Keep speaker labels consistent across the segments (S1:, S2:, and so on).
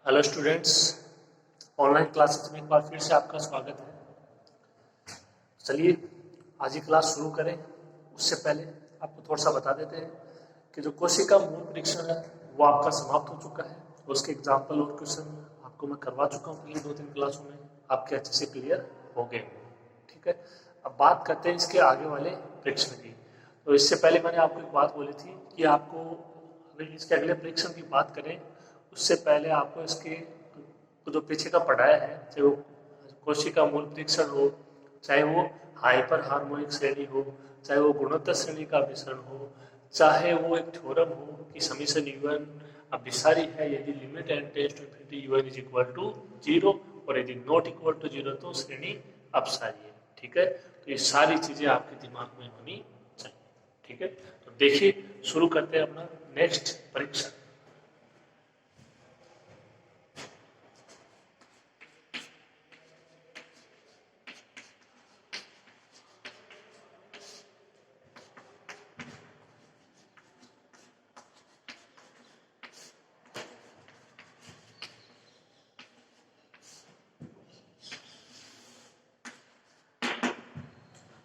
S1: Hello students, online classes में एक बार फिर से आपका स्वागत है। चलिए आज ही क्लास शुरू करें। उससे पहले आपको थोड़ा सा बता देते हैं कि जो कोशिका मूल परीक्षण है वो आपका समाप्त हो चुका है। उसके एग्जाम्पल और क्वेश्चन आपको मैं करवा चुका हूँ पिछली 2-3 क्लासों में, आपके अच्छे से क्लियर हो गए। ठीक है, अब बात करते हैं इसके आगे वाले परीक्षण की। तो इससे पहले मैंने आपको एक बात बोली थी कि आपको अगर इसके अगले परीक्षण की बात करें उससे पहले आपको इसके जो पीछे का पढ़ाया है, चाहे वो कोशिका मूल परीक्षण हो, चाहे वो हाइपर हार्मोनिक श्रेणी हो, चाहे वो गुणोत्तर श्रेणी का विसरण हो, चाहे वो एक थ्योरम हो कि समीशन UN अभिसारी है यदि limit n tends to infinity UN is equal to 0 और यदि नॉट इक्वल टू 0 तो श्रेणी अपसारी है। ठीक है, तो ये सारी चीजें आपके दिमाग में होनी चाहिए। ठीक है, तो देखिए शुरू करते हैं अपना नेक्स्ट परीक्षण।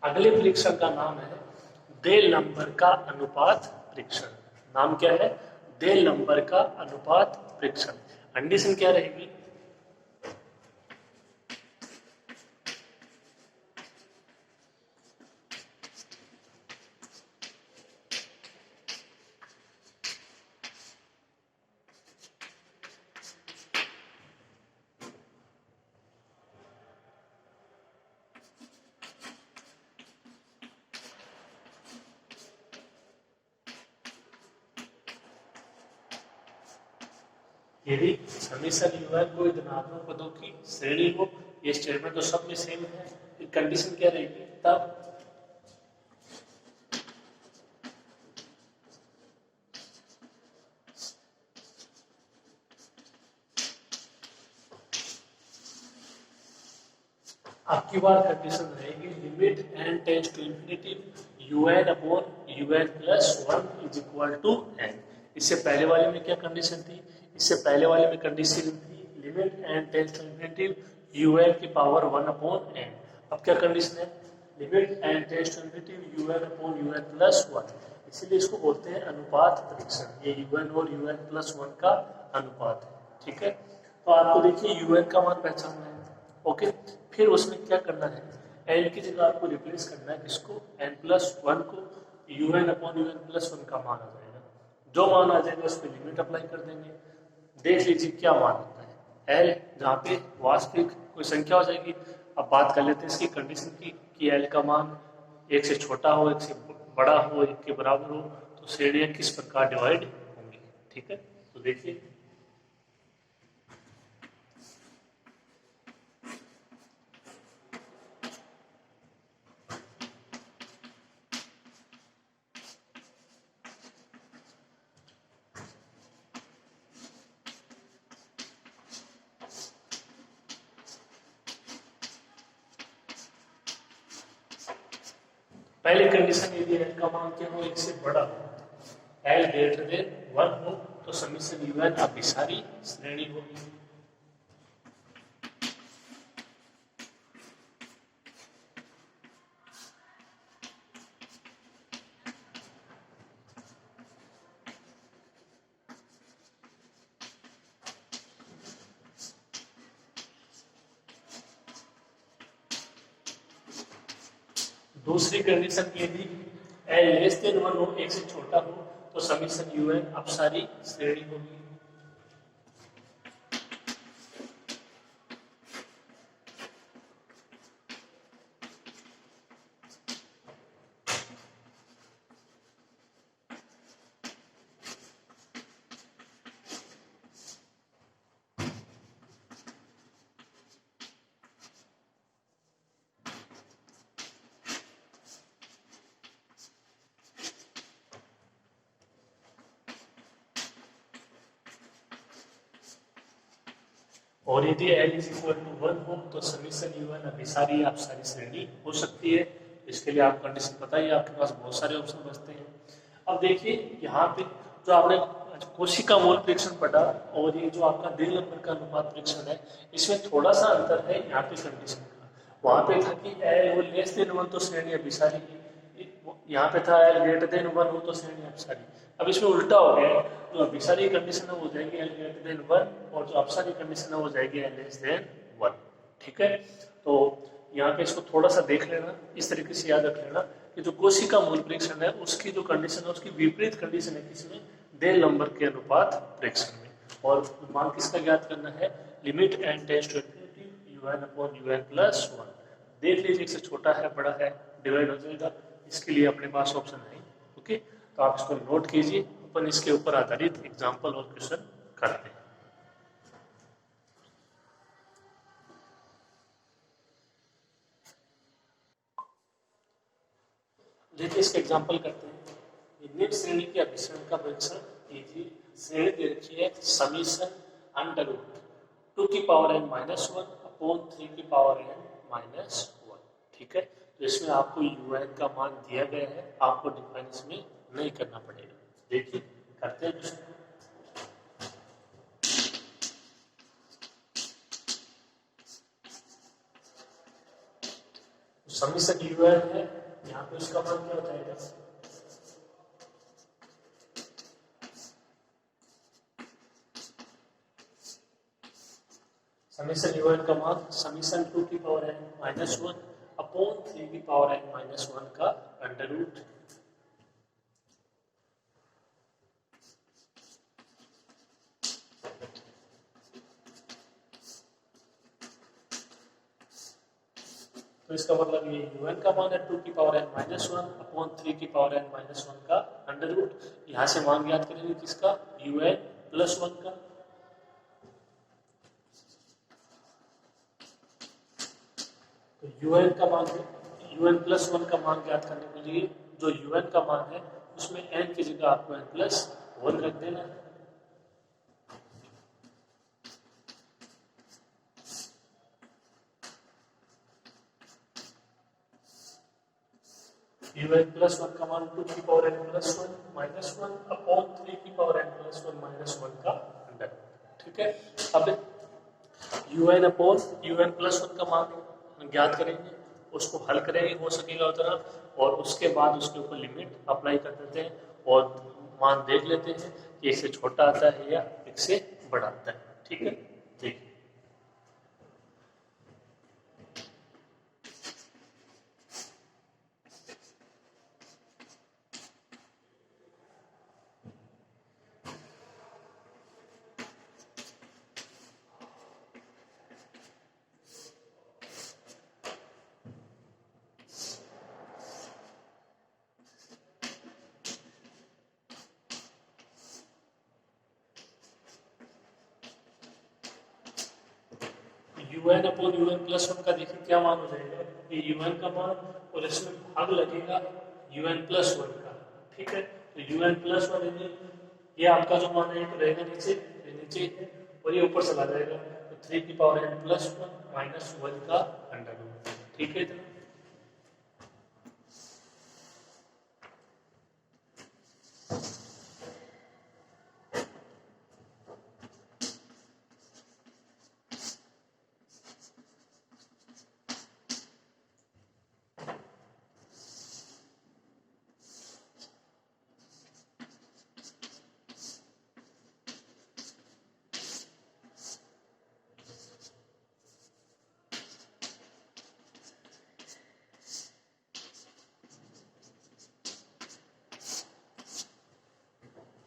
S1: अगले परीक्षण का नाम है देल नंबर का अनुपात परीक्षण। नाम क्या है? देल नंबर का अनुपात परीक्षण। कंडीशन क्या रहेगी? यदि समीशन UN कोई धनात्मक पदों की श्रेणी हो, ये स्टेटमेंट तो सब में सेम है, फिर कंडीशन क्या रहेगी? तब आपकी बार कंडीशन रहेगी limit n tends to infinity UN upon UN plus 1 is equal to n। इससे पहले वाले में क्या कंडीशन थी? इससे पहले वाले में कंडीशन थी limit n tends to infinity UN की पावर 1 अपॉन n। अब क्या कंडीशन है? Limit n tends to infinity UN upon UN plus 1। इसीलिए इसको बोलते हैं अनुपात परीक्षण। ये UN और UN प्लस 1 का अनुपात है। ठीक है, तो आपको देखिए UN का मान पहचानना है। ओके, फिर उसमें क्या करना है? n की जगह आपको रिप्लेस करना है किसको? n प्लस 1 को। UN अपॉन UN प्लस 1 का मान आ जाएगा। जो मान आ जाएगा उस पर लिमिट अप्लाई कर देंगे। देख लीजिए क्या मान आता है। l जहाँ पे वास्तविक कोई संख्या हो जाएगी। अब बात कर लेते हैं इसकी कंडीशन की कि l का मान 1 से छोटा हो, 1 से बड़ा हो, 1 के बराबर हो, तो श्रेणियाँ किस प्रकार डिवाइड होंगी। ठीक है, तो देखिए पहली कंडीशन यदि n का मान क्या हो? 1 से बड़ा हो, l ग्रेटर देन 1 हो, तो समीशन UN अभिसारी श्रेणी होगी। दूसरी कंडीशन यदि l लेस देन 1 हो, 1 से छोटा हो, तो समीशन UN अपसारी श्रेणी होगी। और यदि l इज इक्वल टू 1 हो तो समीशन UN अभिसारी या अपसारी श्रेणी हो सकती है। इसके लिए आप कंडीशन बताइए, आपके पास बहुत सारे ऑप्शन बचते हैं। अब देखिए यहाँ पे जो आपने कोशिका मूल परीक्षण पढ़ा और ये जो आपका दिल नंबर का अनुपात परीक्षण है, इसमें थोड़ा सा अंतर है यहाँ पे कंडीशन का। वहां पे था कि एल वो लेस देन 1 तो श्रेणी अभिसारी, यहाँ पे था एल ग्रेटर देन 1 हो तो श्रेणी अपसारी। अब इसमें उल्टा हो गया है, जो अभिसारी कंडीशन है वो हो जाएगी एल ग्रेटर देन 1 और जो अपसारी कंडीशन है वो जाएगी एल लेस देन 1। ठीक है, तो यहाँ पे इसको थोड़ा सा देख लेना, इस तरीके से याद रख लेना कि जो कोशिका मूल परीक्षण है उसकी जो कंडीशन है उसकी विपरीत कंडीशन है किसमें, देल नंबर के अनुपात परीक्षण में। और मान किसका ज्ञात करना है, limit n tends to infinity un upon un plus 1। देख लीजिए इससे छोटा है बड़ा है डिवाइड हो जाएगा, इसके लिए अपने पास ऑप्शन नहीं। ओके, तो आप इसको नोट कीजिए, अपन इसके ऊपर आधारित एग्जाम्पल और क्वेश्चन करते हैं। देखिए इसका एग्जाम्पल करते हैं। निम्न श्रेणी के अभिसरण का परीक्षण कीजिए। श्रेणी दे रखी है समीशन अंडर रूट 2 की पावर n माइनस 1 अपॉन 3 की पावर n माइनस 1। ठीक है, तो इसमें आपको un का मान दिया गया है, आपको डिफाइन इसमें नहीं करना पड़ेगा। देखिए करते हैं क्वेश्चन। समीशन un है, यहाँ पे उसका मान क्या हो जाएगा, समीशन un का मान समीशन 2 की पावर n माइनस 1 अपॉन 3 की पावर n माइनस 1 का अंडर रूट। तो इसका मतलब ये un का मान है 2 की पावर n माइनस 1 अपॉन 3 की पावर n माइनस 1 का अंडर रूट। यहाँ से मान ज्ञात करेंगे किसका, un प्लस 1 का। तो un का मान है, un प्लस 1 का मान ज्ञात करने के लिए जो un का मान है उसमें n की जगह आपको n प्लस 1 रख देना है। un प्लस 1 का मान 2 की power n plus 1 minus 1 upon 3 की पावर n प्लस 1 माइनस 1 का अंडर। ठीक है, अब un अपॉन un प्लस 1 का मान ज्ञात करेंगे, उसको हल करेंगे हो सकेगा उतना, और उसके बाद उसके ऊपर लिमिट अप्लाई कर देते हैं और मान देख लेते हैं कि एक से छोटा आता है या एक से बड़ा आता है। ठीक है, ठीक। un अपॉन un प्लस 1 का देखिए क्या मान हो जाएगा, ये un का मान और इसमें भाग लगेगा un प्लस 1 का। ठीक है, तो un प्लस 1 ये आपका जो मान है तो रहेगा नीचे, ये नीचे है और ये ऊपर चला जाएगा, तो 3 की पावर n प्लस 1 माइनस 1 का अंडर रूट। ठीक है, इतना।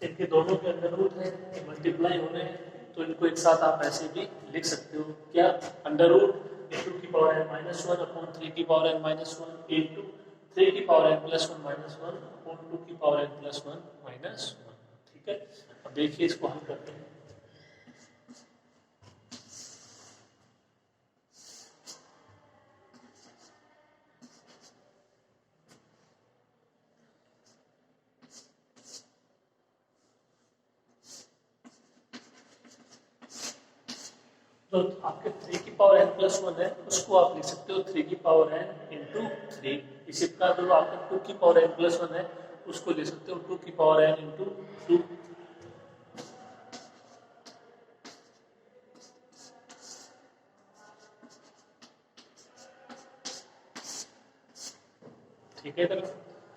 S1: इनके दोनों के अंडर रूट है, मल्टीप्लाई हो रहे हैं, तो इनको एक साथ आप ऐसे भी लिख सकते हो, क्या, अंडर रूट इंटू की पावर n माइनस 1 अपॉन 3 की पावर n माइनस 1 इंटू 3 की power n plus 1 minus 1 upon 2 की पावर n प्लस 1 माइनस 1। ठीक है, अब देखिए इसको हल करते हैं। तो आपके 3 की पावर n प्लस 1 है, उसको आप लिख सकते हो 3 की पावर n इंटू 3। इसी प्रकार जो आपका 2 की पावर n प्लस 1 है उसको लिख सकते हो 2 की पावर n इंटू 2। ठीक है इधर।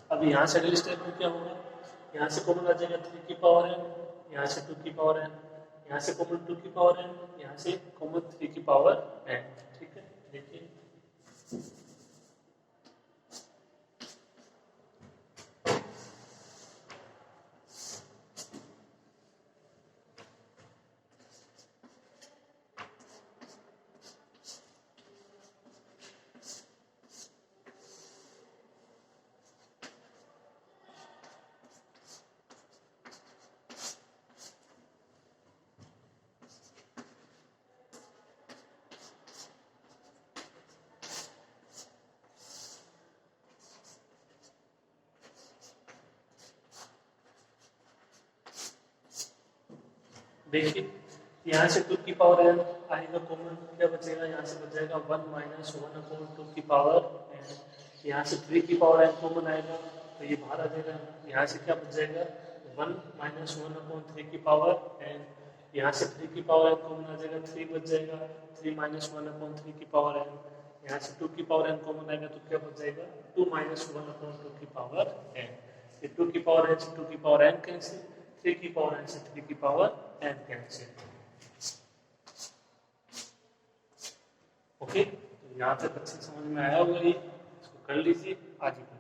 S1: अब यहाँ से अगले स्टेप में क्या होगा, यहाँ से कॉमन आ जाएगा 3 की पावर n, यहाँ से 2 की पावर n, यहाँ से कॉमन 2 की पावर n, यहाँ से कॉमन 3 की पावर n। ठीक है, देखिए देखिए यहाँ से 2 की पावर n आएगा कॉमन, क्या बचेगा, यहाँ से बच जाएगा 1 माइनस 1/2 की पावर n। यहाँ से 3 की पावर n कॉमन आएगा तो ये बाहर आ जाएगा, यहाँ से क्या बच जाएगा 1 माइनस 1/3 की पावर n। यहाँ से 3 की पावर n कॉमन आ जाएगा, 3 बच जाएगा, 3 माइनस 1/3 की पावर n। यहाँ से 2 की पावर n कॉमन आएगा तो क्या बच जाएगा 2 माइनस 1/2 की पावर n। ये 2 की पावर n से 2 की पावर n कैंसिल, 3 की पावर n से 3 की पावर n कैंसिल। ओके, तो यहाँ तक अच्छे समझ में आया होगा, ये इसको कर लीजिए, आगे करते हैं।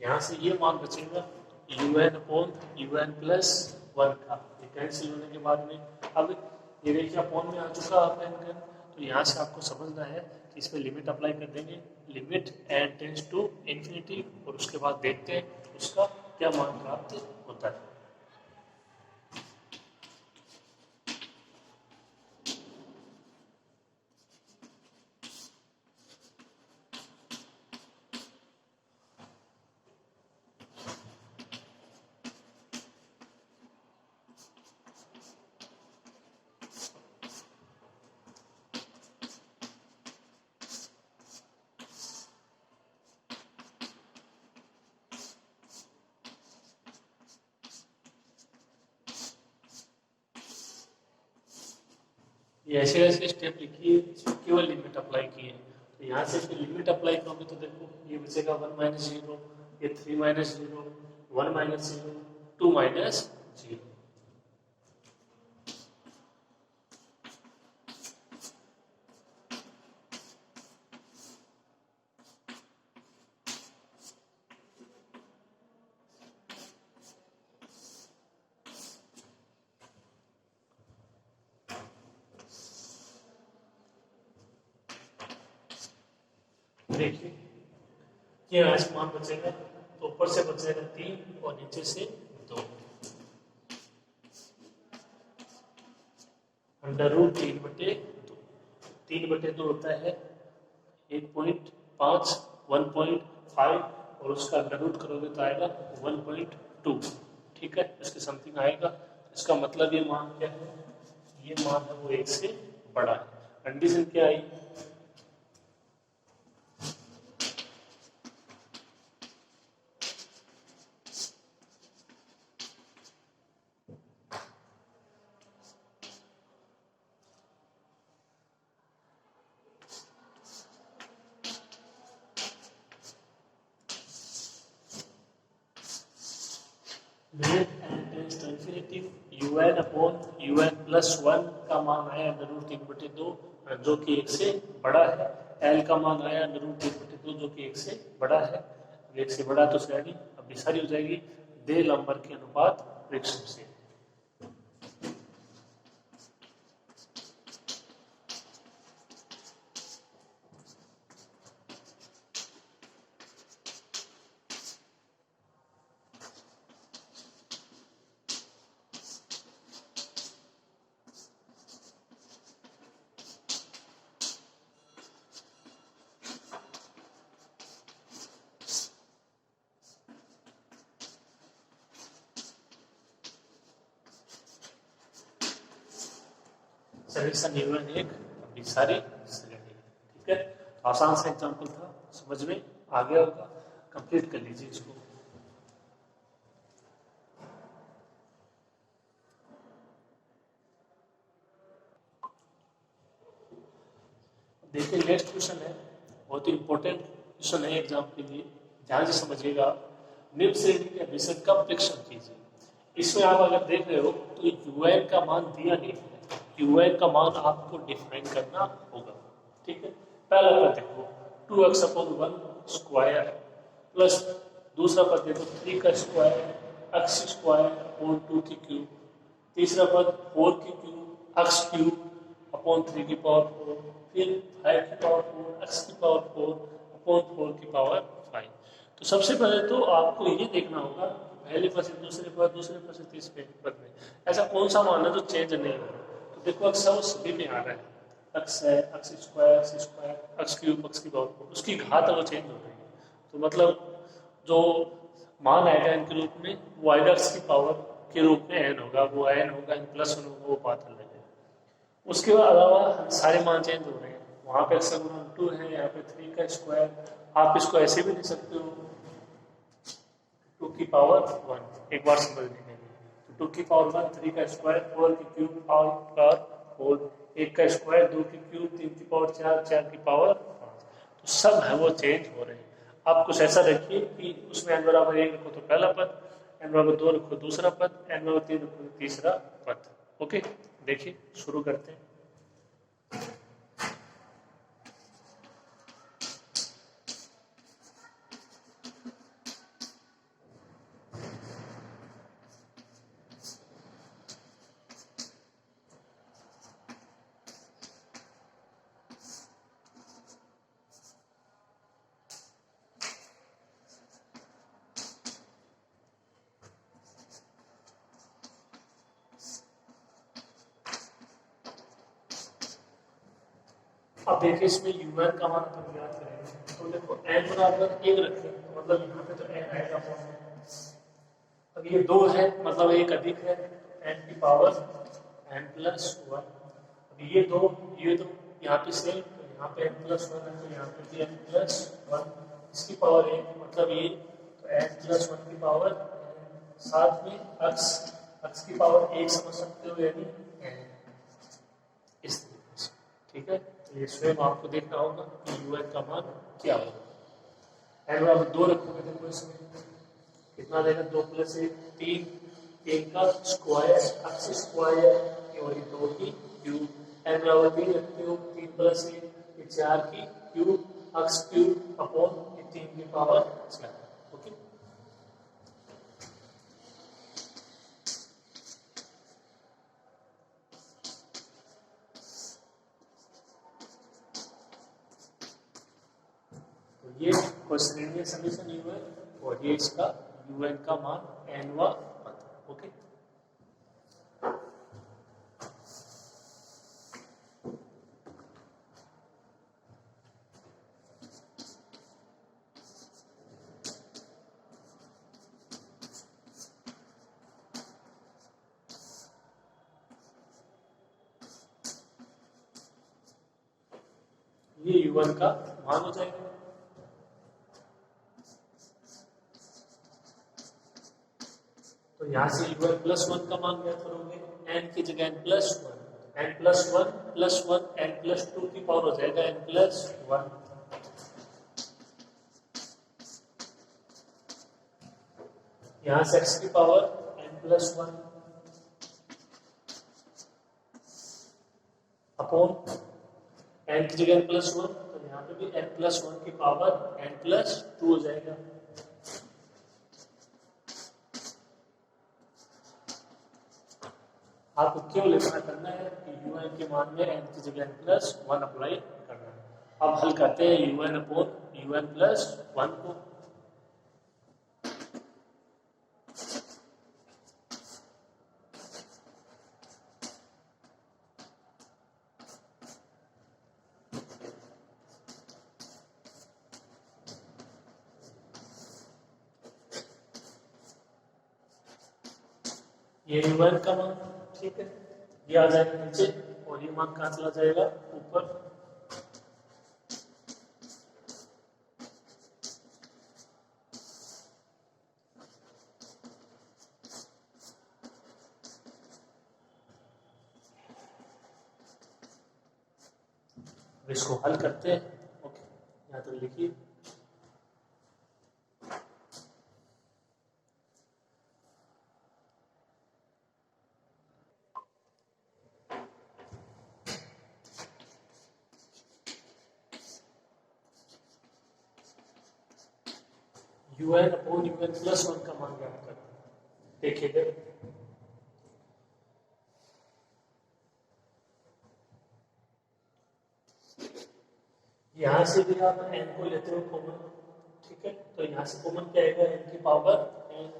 S1: यहाँ से ये मान बचेगा un प्लस 1 का, ये कैंसिल होने के बाद में अब ये देखिए अपॉन में आ चुका आपका n, तो यहाँ से आपको समझना है कि इसमें लिमिट अप्लाई कर देंगे, limit n tends to infinity, और उसके बाद देखते हैं उसका क्या मान प्राप्त होता है। ये ऐसे ऐसे स्टेप लिखिए, इसमें केवल लिमिट अप्लाई किए, तो यहाँ से फिर लिमिट अप्लाई करोगे तो देखो ये बचेगा 1 माइनस 0, ये 3 माइनस 0, 1 माइनस 0, 2 माइनस 0। देखिए ये आज मान बचेगा, तो ऊपर से बचेगा 3 और नीचे से 2, अंडर रूट 3/2, 3/2 होता है 1.5, 1.5, और उसका अंडर रूट करोगे तो आएगा 1.2। ठीक है, इसके समथिंग आएगा, इसका मतलब ये मान क्या है, ये मान है वो 1 से बड़ा है। कंडीशन क्या आई, limit n tends to infinity un upon un plus 1 का मान आया अंडर रूट 3/2 जो कि 1 से बड़ा है, l का मान आया अंडर रूट 3/2 जो कि 1 से बड़ा है। अब 1 से बड़ा तो श्रेणी अब सारी हो जाएगी दे लंबर के अनुपात वृक्षण से। समीकरण न्यूटन एक अपनी सारी श्रेणी। ठीक है, आसान सा एग्जाम्पल था, समझ में आ गया होगा, कंप्लीट कर लीजिए इसको। देखिए नेक्स्ट क्वेश्चन है, बहुत ही इंपॉर्टेंट क्वेश्चन है एग्जाम के लिए, ध्यान से समझिएगा। निम्न श्रेणी के अभिसरण का परीक्षण कीजिए। इसमें आप अगर देख रहे हो तो यूएन का मान दिया नहीं है, यूएन का मान आपको डिफाइन करना होगा। ठीक है, पहला पद देखो 2x/1 प्लस दूसरा पद देखो 3 का स्क्वायर x स्क्वायर अपॉन 2 की क्यूब, तीसरा पद 4 की क्यूब x क्यूब अपॉन 3 की पावर 4, फिर 5 की पावर 4 x की पावर 4 अपॉन 4 की पावर 5। तो सबसे पहले तो आपको ये देखना होगा पहले पद से दूसरे पद से तीसरे पद में ऐसा कौन सा मान है जो चेंज नहीं हो रहा। तो देखो अक्सर वो सभी में आ रहा है, x है x square x cube x की पावर 4, उसकी घात वो चेंज हो रही है। तो मतलब जो मान आएगा इनके रूप में वो आएगा x की पावर के रूप में n होगा, वो n होगा n प्लस 1 होगा, वो बात अलग है। उसके अलावा सारे मान चेंज हो रहे हैं, वहाँ पे x का गुणन 2 है, यहाँ पे 3 का स्क्वायर, आप इसको ऐसे भी लिख सकते हो 2 की पावर 1, एक बार समझ लेंगे। तो 2 की पावर 1, 3 का स्क्वायर, 4 की क्यूब पावर 4, 1 का स्क्वायर, 2 की क्यूब, 3 की पावर 4, 4 की पावर 5। तो सब है वो चेंज हो रहे हैं। आप कुछ ऐसा रखिए कि उसमें n बराबर 1 रखो तो पहला पद, n बराबर 2 रखो दूसरा पद, n बराबर 3 रखो तो तीसरा पद। ओके, देखिए शुरू करते हैं। अब देखिए इसमें un का मान अपन ज्ञात करेंगे, तो देखो n बराबर 1 रखें तो मतलब यहाँ पे तो n आएगा। अब ये 2 है मतलब 1 अधिक है, तो n की पावर n प्लस 1। अब ये दो यहाँ पे सेम, तो यहाँ पे n प्लस 1 है, तो यहाँ पे भी n प्लस 1, इसकी पावर 1 मतलब ये, तो n प्लस 1 की पावर, साथ में x की पावर 1 समझ सकते हो, यानी n इस तरीके से। ठीक है, तो ये स्वयं आपको देखना होगा कि un का मान क्या होगा। n बराबर 2 रखोगे, देखो इसमें कितना देगा, 2 प्लस 1 3, 3 का स्क्वायर x स्क्वायर और 2 की क्यूब, n बराबर 3 रखते हो, 3 प्लस 1 ये 4 की क्यूब x क्यूब अपॉन 3 की पावर 4। ओके, ये श्रेणीय समीकरण un और ये इसका un का मान nवा पद। ओके, ये un का मान हो जाएगा। तो यहाँ से un प्लस 1 का मान क्या करोगे, n की जगह n plus 1, n plus 1 plus 1 n plus 2 की पावर हो जाएगा n प्लस 1। यहाँ से x की power n plus 1 upon n की जगह n प्लस 1, तो यहाँ पे भी n प्लस 1 की पावर n प्लस 2 हो जाएगा। आपको केवल इतना करना है कि un के मान में n की जगह n प्लस 1 अप्लाई करना है। अब हल करते हैं un अपॉन un प्लस 1 को। ये un का मान, ठीक है, ये आ जाएगा नीचे और ये मान कहाँ चला जाएगा ऊपर। इसको हल करते हैं। ओके, यहाँ तो लिखिए un अपॉन un प्लस 1 का मान ज्ञात करते हैं। देखिएगा यहाँ से भी आप n को लेते हो कॉमन, ठीक है, तो यहाँ से कॉमन क्या आएगा n की पावर n,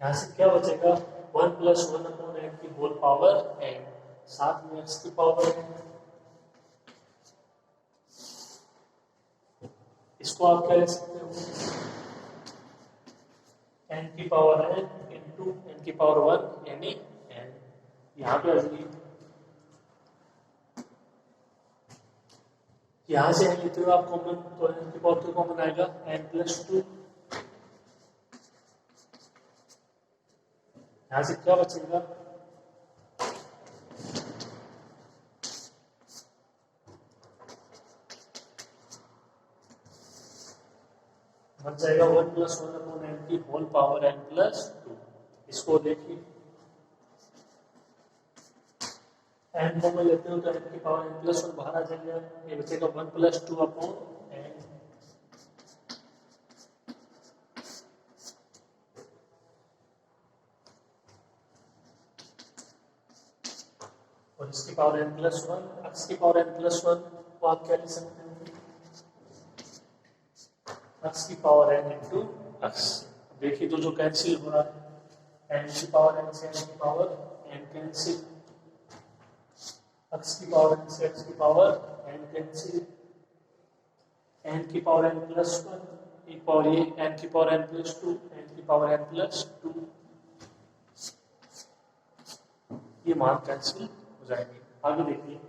S1: यहाँ से क्या बचेगा 1 प्लस 1 अपॉन n की होल पावर n, साथ में x की पावर n। इसको आप क्या लिख सकते हो n की पावर n इंटू n की पावर 1 यानी n। यहाँ पे यहाँ से n लेते हो आप कॉमन, तो n की पावर 2 कॉमन आएगा n प्लस 2। यहाँ से क्या बचेगा बच जाएगा 1 प्लस 1 अपॉन n की होल पावर n प्लस 2। इसको देखिए n कॉमन लेते हो तो n की पावर n प्लस 1 बाहर आ जाएगा, ये बचेगा 1 प्लस 2 अपॉन n। और इसकी पावर n प्लस 1, x की पावर n प्लस 1 को आप क्या लिख सकते हैं x की पावर n इंटू x। देखिए तो जो कैंसिल हो रहा है n की पावर n से n की पावर n कैंसिल, x की पावर n से x की पावर n कैंसिल, n की पावर n प्लस 1 एक पावर ये n की पावर n प्लस 2, n की पावर n प्लस 2, ये मान कैंसिल हो जाएंगे। आगे देखिए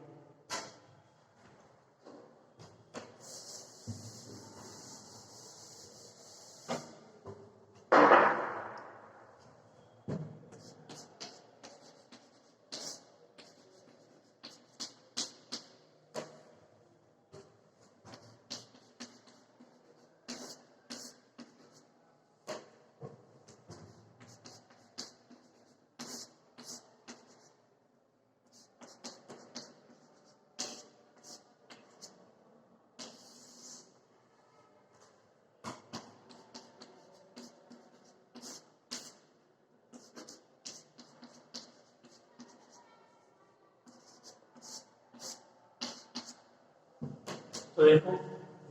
S1: तो देखो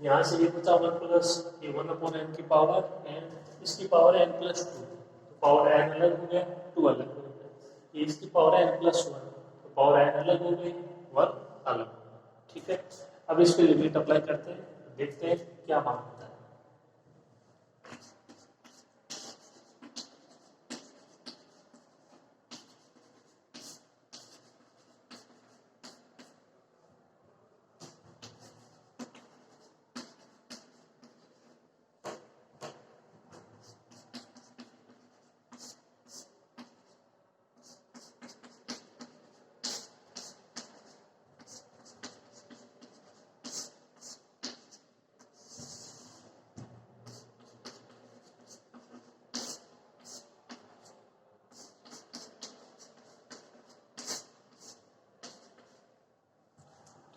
S1: यहाँ से ये बचा 1 प्लस ये 1 अपॉन n की पावर n, इसकी पावर n प्लस 2, तो पावर n अलग हो गया 2 अलग हो गया, ये इसकी पावर n प्लस 1, तो पावर n अलग हो गई 1 अलग, ठीक है। अब इस पे लिमिट अप्लाई करते हैं, देखते हैं क्या मान होता है।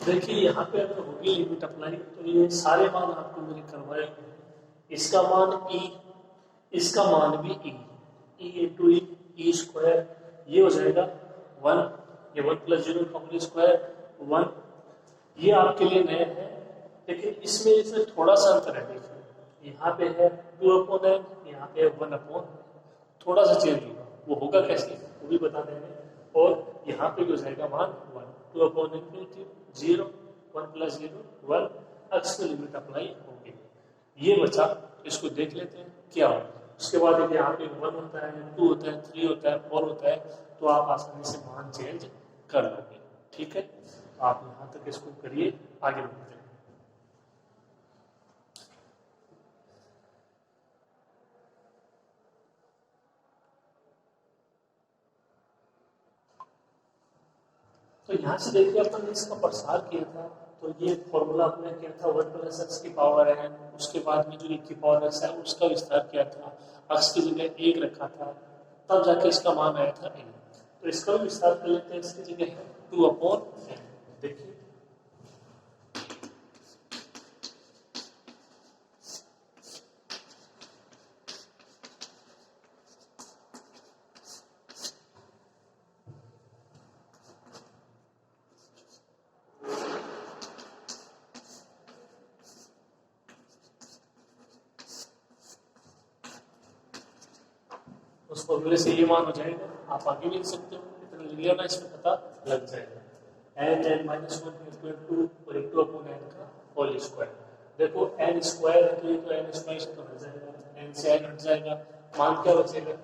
S1: देखिए यहाँ पे अगर होगी लिमिट अप्लाई तो ये सारे मान आपको मैंने करवाए हुए हैं। इसका मान e, इसका मान भी e इंटू ई स्क्वायर, ये हो जाएगा 1, ये 1 प्लस 0 का होल स्क्वायर 1। ये आपके लिए नया है, लेकिन इसमें थोड़ा सा अंतर है। देखिए यहाँ पे है 2 अपॉन n, यहाँ पे 1 अपॉन, थोड़ा सा चेंज होगा, वो होगा कैसे वो भी बता देंगे। और यहाँ पे हो जाएगा मान 1, 2 अपॉन n 0, 1 प्लस 0 1, x पे लिमिट अप्लाई होगी। ये बचा, इसको देख लेते हैं क्या होगा। उसके बाद यदि यहाँ पे 1 होता है, 2 होता है, 3 होता है, 4 होता है, तो आप आसानी से मान चेंज कर लोगे। ठीक है, तो आप यहाँ तक इसको करिए, आगे बढ़ते हैं। तो यहाँ से देखिए अपन ने इसका प्रसार किया था, तो ये फॉर्मूला अपने किया था 1 प्लस एक्स की पावर n, उसके बाद में जो e की पावर x है उसका विस्तार किया था, x की जगह 1 रखा था, तब जाके इसका मान आया था n। तो इसका भी विस्तार कर लेते हैं, इसकी जगह है 2/n। देखिए उस फॉर्मूले से ये मान हो जाएगा, आप आगे भी लिख सकते हो, इतना लिख लेना, इसमें पता लग जाएगा। n -1 इक्वल टू और 2/n का होल स्क्वायर। देखो n स्क्वायर है तो ये तो n स्क्वायर से तो हट जाएगा, n से n हट जाएगा, मान क्या बचेगा?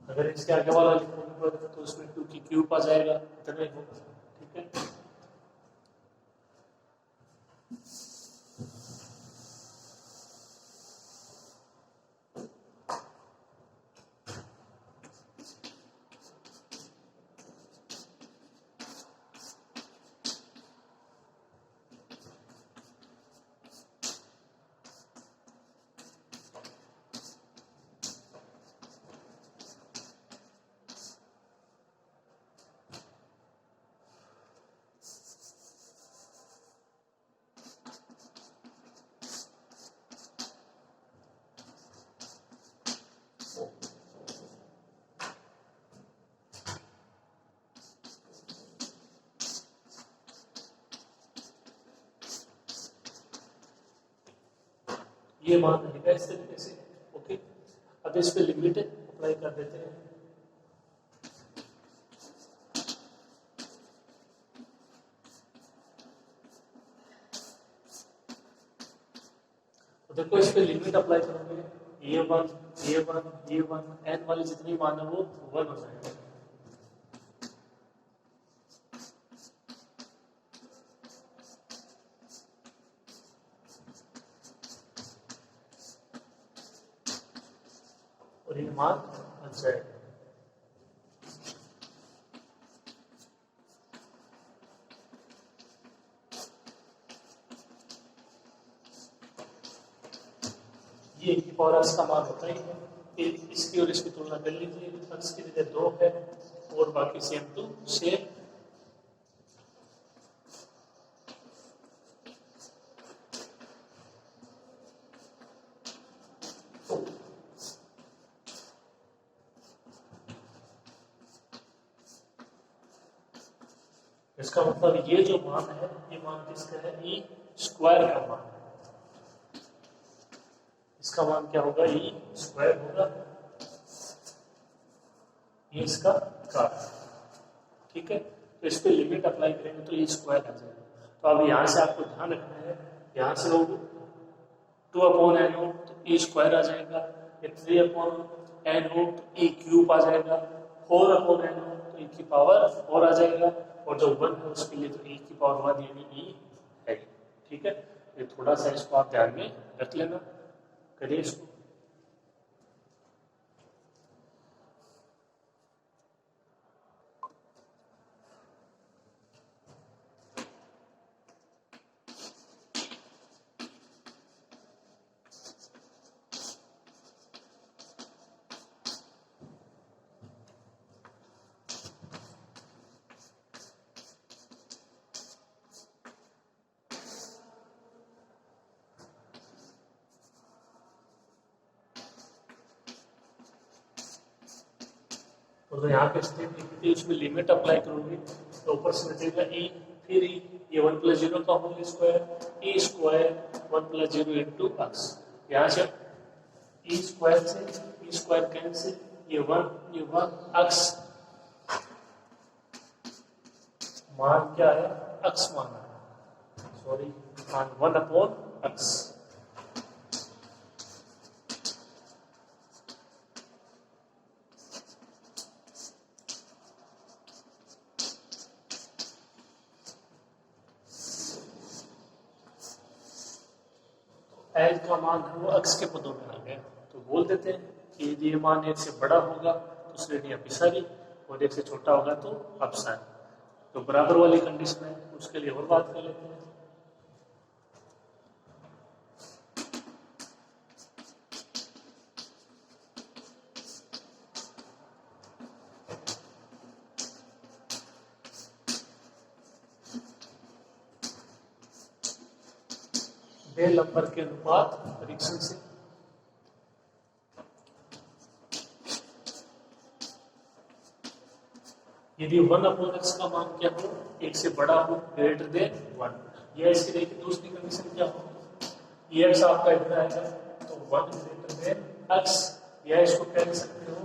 S1: अगर इसके आगे वाला लिखोगे तो उसमें 2 की क्यूब आ जाएगा, इतना ही होगा। ठीक है, ये मान रहेगा इस तरीके से। ओके, अब इस पे लिमिट अप्लाई कर देते हैं। तो देखो इस पे लिमिट अप्लाई करोगे, a1 a1 a1 n वाली जितनी मान है वो 1 हो जाएगा। और ये मान बन जाएगा। ये की पावर x का मान होता ही है, फिर इसकी और इसकी तुलना कर लीजिए, x की जगह 2 है और बाकी सेम टू सेम। इसका मतलब ये जो मान है ये मान किसका है? ई स्क्वायर का मान है। इसका मान क्या होगा? ई स्क्वायर होगा, ये इसका कार्य। ठीक है, तो इस पे लिमिट अप्लाई करेंगे तो ई स्क्वायर आ जाएगा। तो अब यहाँ से आपको ध्यान रखना है, यहाँ से लोग 2/n हो तो ई स्क्वायर आ जाएगा, 3/n हो तो ई क्यूब आ जाएगा, 4/n हो तो ई की पावर 4 आ जाएगा, और जो 1 है उसके लिए तो ई की पावर 1 यानी ई है। ठीक है, ये थोड़ा सा इसको आप ध्यान में रख लेना, करिए इसको। तो जो यहाँ पे स्टेप लिखी थी उसमें लिमिट अप्लाई करोगे तो ऊपर से बचेगा ई, फिर ई, ये 1 + 0 का whole square, E square 1 + 0 into x. यहाँ से ई स्क्वायर से ई स्क्वायर कैंसिल, ये 1 एक्स मान क्या है, एक्स मान है, सॉरी मान 1/x। एल का मान है वो एक्स के पदों में आ गया, तो बोल देते हैं कि यदि ये मान 1 से बड़ा होगा तो श्रेणी अभिसारी और 1 से छोटा होगा तो अपसारी। तो बराबर वाली कंडीशन है, उसके लिए और बात कर लेते हैं। बेल नंबर के अनुपात परीक्षण से यदि 1/x का मान क्या हो, 1 से बड़ा हो, ग्रेटर देन 1, या इसकी देखिए दूसरी कंडीशन क्या हो, ये x आपका इतना आएगा तो 1 ग्रेटर देन x, या इसको कह सकते हो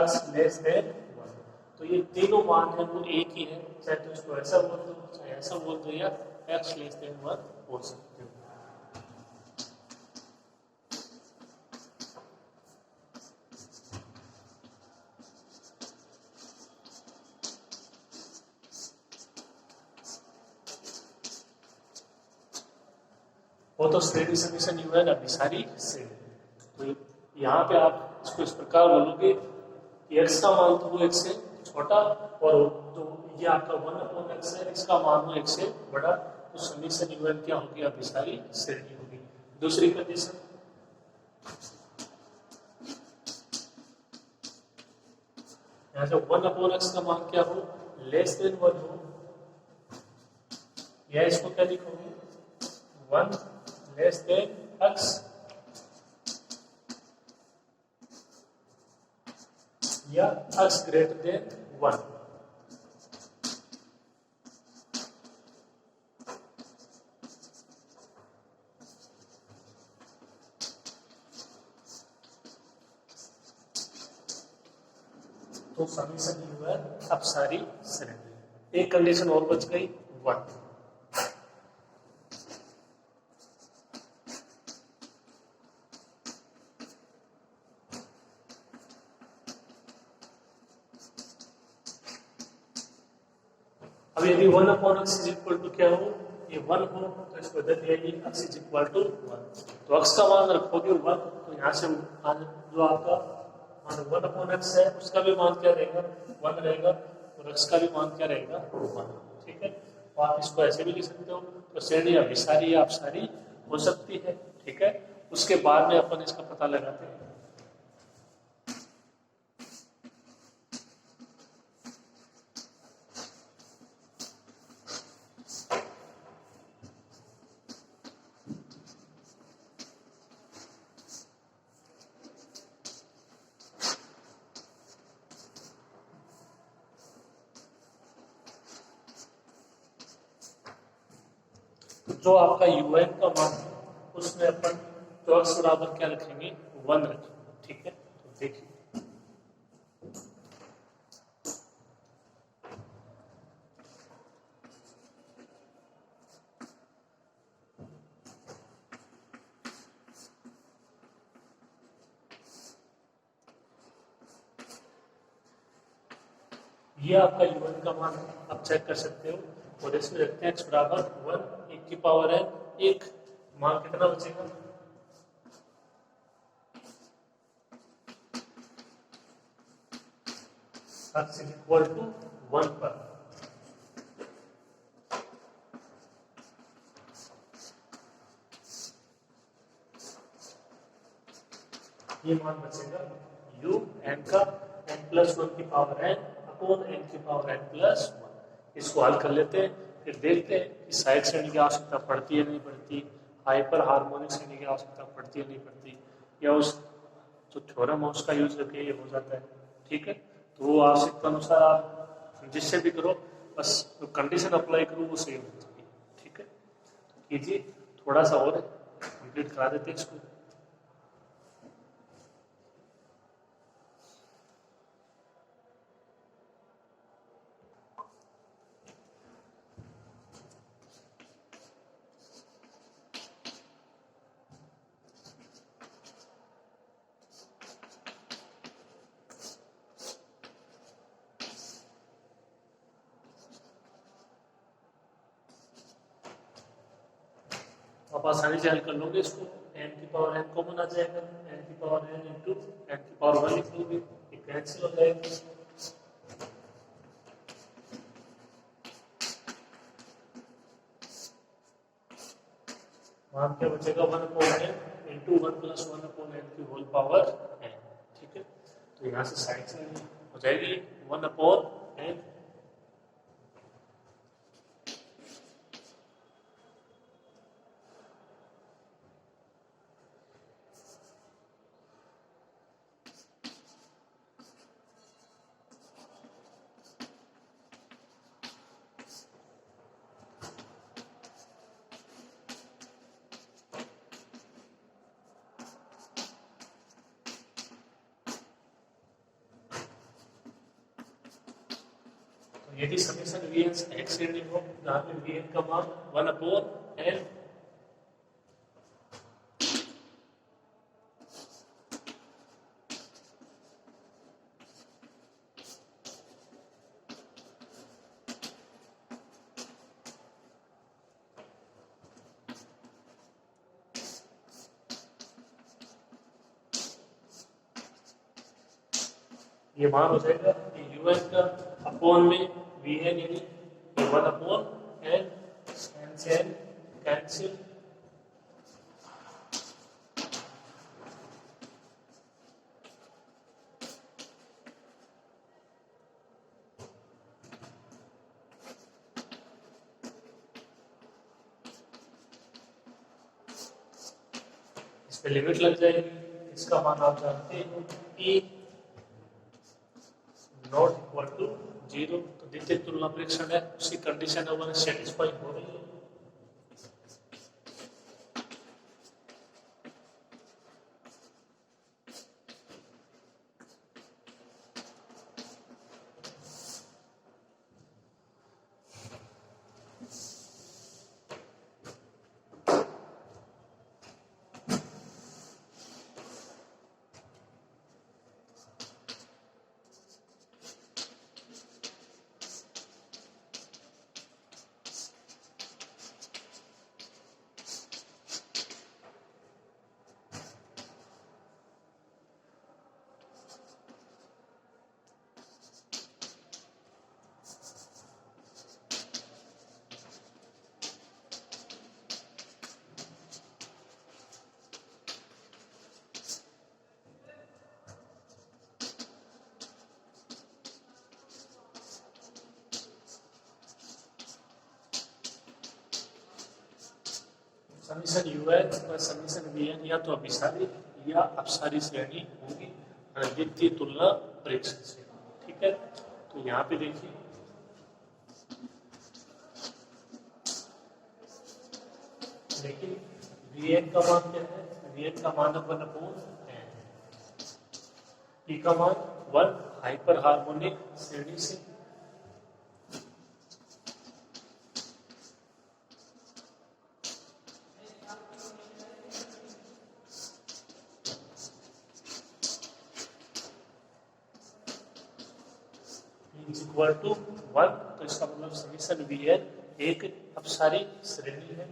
S1: x लेस देन 1। तो ये तीनों मान है वो एक ही है, चाहे तो इसको ऐसा बोल दो चाहे ऐसा बोल दो, या x लेस देन 1 बोल सकते हो। वो तो श्रेणी समीकरण यू है ना, अभिसारी श्रेणी। तो यहाँ पे आप इसको इस प्रकार बोलोगे कि x का मान तो वो 1 से छोटा, और तो ये आपका 1/x है, इसका मान वो 1 से बड़ा, तो समीकरण यू क्या होगी, अभिसारी श्रेणी होगी। दूसरी कंडीशन, यहाँ से 1/x का मान क्या हो, लेस देन 1 हो, या इसको क्या लिखोगे 1 लेस देन x, या x ग्रेटर देन 1। तो समीकरण यू है अपसारी श्रेणी। एक कंडीशन और बच गई 1। अब यदि 1/x इज इक्वल टू क्या हो, ये 1 हो तो इसको बदल दिया x इज इक्वल टू 1। तो x का मान रखोगे 1, तो यहाँ से जो आपका मान 1/x है उसका भी मान क्या रहेगा, 1 रहेगा, और x का भी मान क्या रहेगा, 1। ठीक है, तो आप इसको ऐसे भी लिख सकते हो, तो श्रेणी अभिसारी या अपसारी हो सकती है। ठीक है, उसके बाद में अपन इसका पता लगाते हैं। जो आपका un का मान है उसमें अपन तो x बराबर क्या रखेंगे, 1 रखेंगे। ठीक है, तो देखिए ये आपका un का मान है, आप चेक कर सकते हो, और इसमें रखते हैं x बराबर 1, 1 की पावर है 1, मान कितना बचेगा, x इज इक्वल टू 1 पर। ये मान बचेगा u n का n+1 की पावर n अपॉन n की पावर n+1। इसको हल कर लेते हैं, फिर देखते हैं कि साइड श्रेणी की आवश्यकता पड़ती है नहीं पड़ती, हाइपर हार्मोनिक श्रेणी की आवश्यकता पड़ती है नहीं पड़ती, या उस जो थ्योरम है उसका यूज करके ये हो जाता है। ठीक है। तो वो आवश्यकता अनुसार आप जिससे भी करो, बस जो कंडीशन अप्लाई करो वो सही होनी चाहिए। ठीक है, कीजिए, थोड़ा सा और कंप्लीट करा देते हैं इसको। आप आसानी से हल कर लोगे इसको। एन की पावर एन कॉमन आ जाएगा, एन की पावर एन इंटू एन की पावर वन लिख लोगे, ये कैंसिल हो जाएगा। वहां क्या बचेगा, one upon n into one plus one upon n की होल पावर एन। ठीक है, तो यहाँ से साइड से हो जाएगी वन अपॉन एन। यदि समीकरण वी एन एक्स श्रेणी हो, जहाँ पे वी एन का मान वन अपॉन एन ये मान हो जाएगा कि यू एन का अपॉन में वी एन यानी वन अपॉन एन, एन से एन कैंसिल, इस पे लिमिट लग जाएगी। इसका मान आप जानते हो कि नॉट इक्वल टू जीरो। तो द्वितीय तुलना परीक्षण है, उसी कंडीशन हमारे सेटिस्फाई हो रही है। समीकरण यूएन और समीकरण वीएन या तो अभिसारी या अपसारी श्रेणी होगी द्वितीय तुलना परीक्षण से। ठीक है, तो यहाँ पे देखिए लेकिन वीएन का मान क्या है, वीएन का मान वन अपॉन एन, पी का मान वन हाइपर हार्मोनिक श्रेणी से, इक्वल टू वन। तो इसका मतलब समीकरण वीएन एक अपसारी श्रेणी है।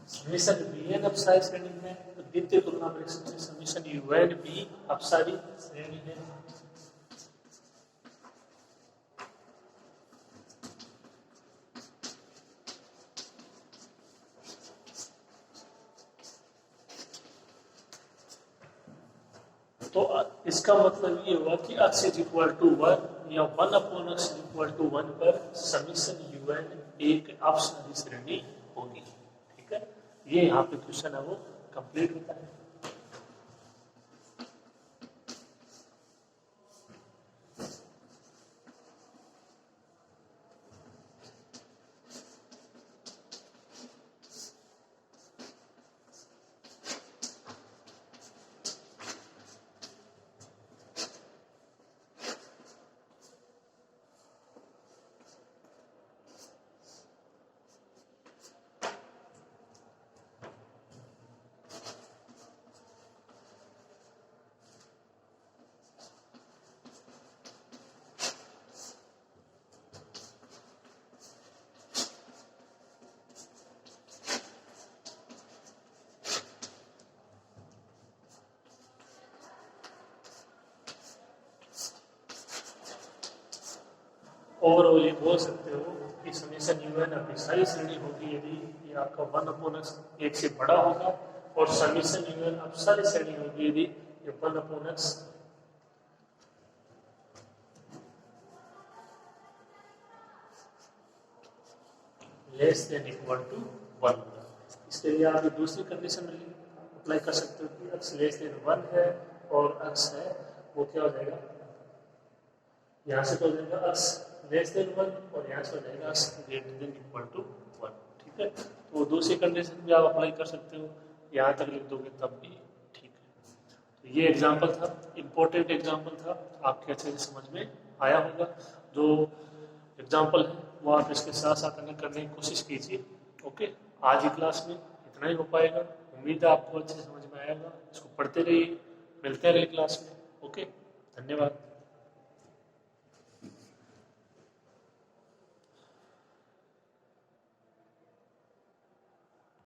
S1: समीकरण वीएन अपसारी श्रेणी है, तो द्वितीय तुलना परीक्षण से समीकरण यूएन भी अपसारी श्रेणी है। तो इसका मतलब ये हुआ कि x इज इक्वल टू 1 या 1/x इज इक्वल टू 1 पर समीशन un एक अपसारी श्रेणी होगी। ठीक है, ये यहाँ पे क्वेश्चन है वो कंप्लीट होता है। ओवरऑल ये बोल सकते हो कि समीशन un अपनी सारी श्रेणी होगी यदि ये आपका 1/x एक से बड़ा होगा, और समीशन un अब सारी श्रेणी होगी यदि ये 1/x less than equal to 1 होगा। इसके लिए आप दूसरी कंडीशन अप्लाई कर सकते हो कि x लेस देन 1 है और x है वो क्या हो जाएगा, यहाँ से तो हो जाएगा x लेस देन 1 और यहाँ से हो जाएगा x greater than equal to 1। ठीक है, तो दूसरी कंडीशन भी आप अप्लाई कर सकते हो, यहाँ तक लिख दोगे तब भी ठीक है। तो ये एग्जांपल था, इम्पोर्टेंट एग्जांपल था, आपके अच्छे से समझ में आया होगा। जो एग्जांपल है वो आप इसके साथ साथ अगर करने की कोशिश कीजिए। ओके, आज की क्लास में इतना ही हो पाएगा। उम्मीद है आपको अच्छे से समझ में आएगा। इसको पढ़ते रहिए, मिलते रहिए क्लास में। ओके, धन्यवाद।